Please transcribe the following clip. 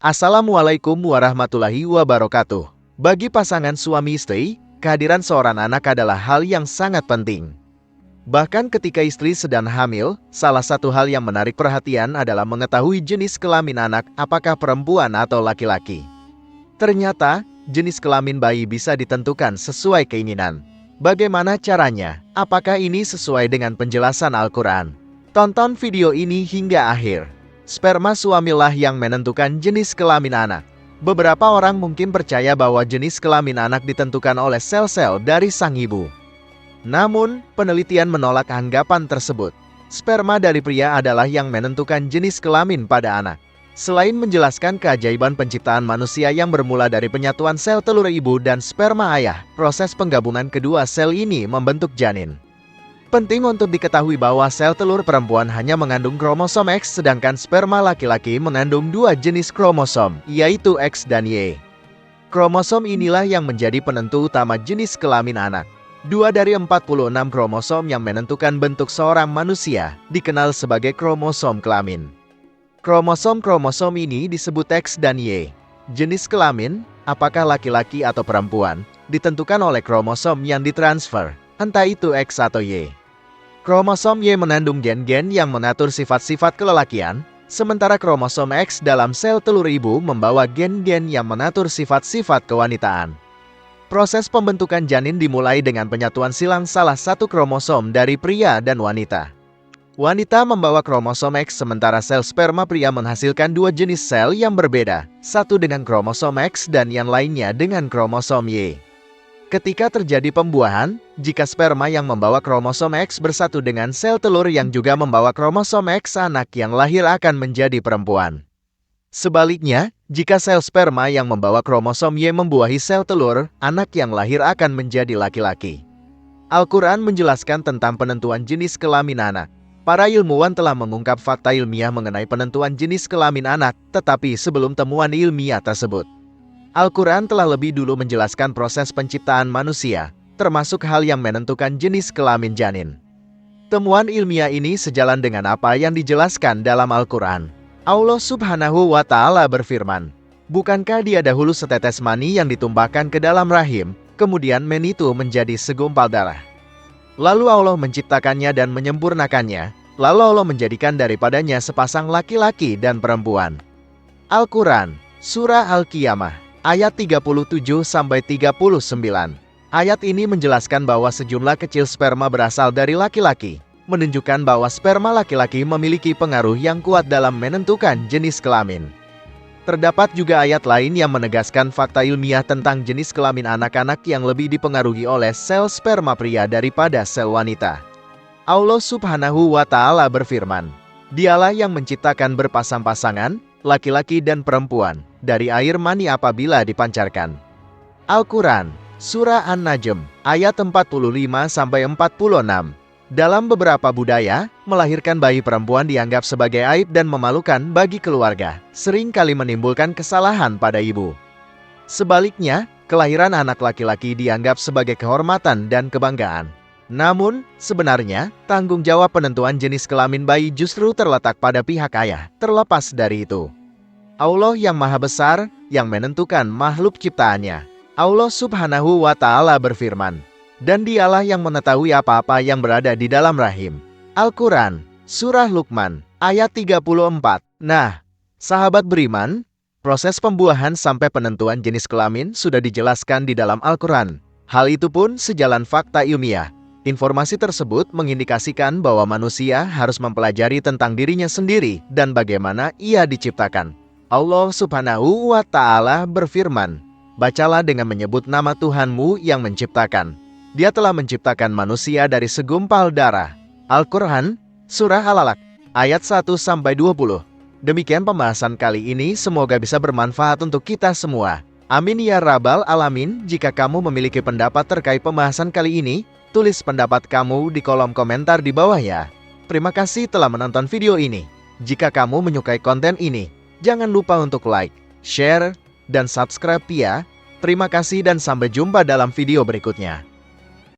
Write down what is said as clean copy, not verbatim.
Assalamualaikum warahmatullahi wabarakatuh. Bagi pasangan suami istri, kehadiran seorang anak adalah hal yang sangat penting. Bahkan ketika istri sedang hamil, salah satu hal yang menarik perhatian adalah mengetahui jenis kelamin anak, apakah perempuan atau laki-laki. Ternyata, jenis kelamin bayi bisa ditentukan sesuai keinginan. Bagaimana caranya? Apakah ini sesuai dengan penjelasan Al-Quran? Tonton video ini hingga akhir. Sperma suamilah yang menentukan jenis kelamin anak. Beberapa orang mungkin percaya bahwa jenis kelamin anak ditentukan oleh sel-sel dari sang ibu. Namun, penelitian menolak anggapan tersebut. Sperma dari pria adalah yang menentukan jenis kelamin pada anak. Selain menjelaskan keajaiban penciptaan manusia yang bermula dari penyatuan sel telur ibu dan sperma ayah, proses penggabungan kedua sel ini membentuk janin. Penting untuk diketahui bahwa sel telur perempuan hanya mengandung kromosom X, sedangkan sperma laki-laki mengandung dua jenis kromosom, yaitu X dan Y. Kromosom inilah yang menjadi penentu utama jenis kelamin anak. 2 dari 46 kromosom yang menentukan bentuk seorang manusia dikenal sebagai kromosom kelamin. Kromosom-kromosom ini disebut X dan Y. Jenis kelamin, apakah laki-laki atau perempuan, ditentukan oleh kromosom yang ditransfer, entah itu X atau Y. Kromosom Y mengandung gen-gen yang mengatur sifat-sifat kelelakian, sementara kromosom X dalam sel telur ibu membawa gen-gen yang mengatur sifat-sifat kewanitaan. Proses pembentukan janin dimulai dengan penyatuan silang salah satu kromosom dari pria dan wanita. Wanita membawa kromosom X, sementara sel sperma pria menghasilkan dua jenis sel yang berbeda, satu dengan kromosom X dan yang lainnya dengan kromosom Y. Ketika terjadi pembuahan, jika sperma yang membawa kromosom X bersatu dengan sel telur yang juga membawa kromosom X, anak yang lahir akan menjadi perempuan. Sebaliknya, jika sel sperma yang membawa kromosom Y membuahi sel telur, anak yang lahir akan menjadi laki-laki. Al-Quran menjelaskan tentang penentuan jenis kelamin anak. Para ilmuwan telah mengungkap fakta ilmiah mengenai penentuan jenis kelamin anak, tetapi sebelum temuan ilmiah tersebut, Al-Quran telah lebih dulu menjelaskan proses penciptaan manusia, termasuk hal yang menentukan jenis kelamin janin. Temuan ilmiah ini sejalan dengan apa yang dijelaskan dalam Al-Quran. Allah Subhanahu wa Ta'ala berfirman, "Bukankah dia dahulu setetes mani yang ditumpahkan ke dalam rahim, kemudian mani itu menjadi segumpal darah. Lalu Allah menciptakannya dan menyempurnakannya, lalu Allah menjadikan daripadanya sepasang laki-laki dan perempuan." Al-Quran, Surah Al-Qiyamah, ayat 37-39. Ayat ini menjelaskan bahwa sejumlah kecil sperma berasal dari laki-laki, menunjukkan bahwa sperma laki-laki memiliki pengaruh yang kuat dalam menentukan jenis kelamin. Terdapat juga ayat lain yang menegaskan fakta ilmiah tentang jenis kelamin anak-anak yang lebih dipengaruhi oleh sel sperma pria daripada sel wanita. Allah Subhanahu wa Ta'ala berfirman, "Dialah yang menciptakan berpasang-pasangan, laki-laki dan perempuan, dari air mani apabila dipancarkan." Al-Quran, Surah An-Najm, ayat 45-46. Dalam beberapa budaya, melahirkan bayi perempuan dianggap sebagai aib dan memalukan bagi keluarga, sering kali menimbulkan kesalahan pada ibu. Sebaliknya, kelahiran anak laki-laki dianggap sebagai kehormatan dan kebanggaan. Namun, sebenarnya, tanggung jawab penentuan jenis kelamin bayi justru terletak pada pihak ayah. Terlepas dari itu, Allah yang Maha Besar, yang menentukan makhluk ciptaannya. Allah Subhanahu wa Ta'ala berfirman, "Dan dialah yang mengetahui apa-apa yang berada di dalam rahim." Al-Quran, Surah Luqman, ayat 34. Nah, sahabat beriman, proses pembuahan sampai penentuan jenis kelamin sudah dijelaskan di dalam Al-Quran. Hal itu pun sejalan fakta ilmiah. Informasi tersebut mengindikasikan bahwa manusia harus mempelajari tentang dirinya sendiri dan bagaimana ia diciptakan. Allah Subhanahu wa Ta'ala berfirman, "Bacalah dengan menyebut nama Tuhanmu yang menciptakan. Dia telah menciptakan manusia dari segumpal darah." Al-Quran, Surah Al-Alaq, ayat 1-20. Demikian pembahasan kali ini, semoga bisa bermanfaat untuk kita semua. Amin ya Rabbal Alamin. Jika kamu memiliki pendapat terkait pembahasan kali ini, tulis pendapat kamu di kolom komentar di bawah ya. Terima kasih telah menonton video ini. Jika kamu menyukai konten ini, jangan lupa untuk like, share, dan subscribe ya. Terima kasih dan sampai jumpa dalam video berikutnya.